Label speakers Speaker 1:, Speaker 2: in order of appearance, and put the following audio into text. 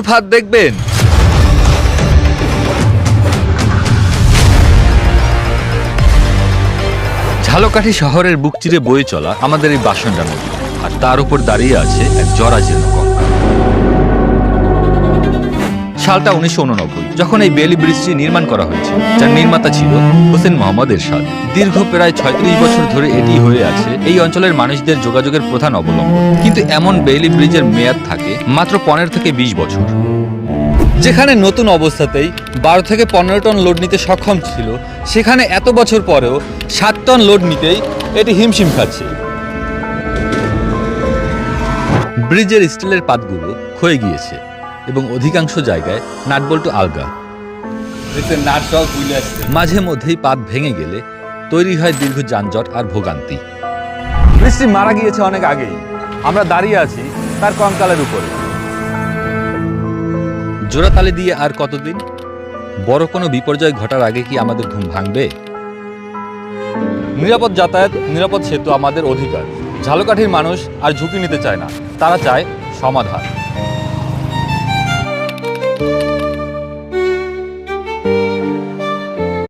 Speaker 1: মৃত্যুর ফাঁদ দেখবেন। ঝালকাঠি শহরের বুক চিরে বয়ে চলা আমাদের এই বাসনডা নদী, আর তার উপর দাঁড়িয়ে আছে এক জরাজীর্ণ কঙ্কাল। সালটা 1989, যখন এই বেইলি ব্রিজটি নির্মাণ করা হয়েছিল, যার নির্মাতা ছিল হোসেন মোহাম্মদ এরশাদ। দীর্ঘ প্রায় 36 বছর ধরে এটি হয়ে আছে এই অঞ্চলের মানুষদের যোগাযোগের প্রধান অবলম্বন। কিন্তু এমন বেইলি ব্রিজের মেয়াদ থাকে মাত্র 15 থেকে 20 বছর। যেখানে নতুন অবস্থাতেই 12 থেকে 15 টন লোড নিতে সক্ষম ছিল, সেখানে এত বছর পরেও 7 টন লোড নিতেই এটি হিমশিম খাচ্ছে। ব্রিজের স্টিলের পাতগুলো ক্ষয়ে গিয়েছে এবং অধিকাংশ জায়গায় নাটবল্টু আলগা। মাঝে মধ্যেই পাত ভেঙে গেলে তৈরি হয় দীর্ঘ যানজট আর ভোগান্তি। ব্রিজটি মারা গিয়েছে অনেক আগেই, আমরা দাঁড়িয়ে আছি তার কঙ্কালের উপরে। জোড়াতালি দিয়ে আর কতদিন? বড় কোনো বিপর্যয় ঘটার আগে কি আমাদের ঘুম ভাঙবে? নিরাপদ যাতায়াত, নিরাপদ সেতু আমাদের অধিকার। ঝালকাঠির মানুষ আর ঝুঁকি নিতে চায় না, তারা চায় সমাধান।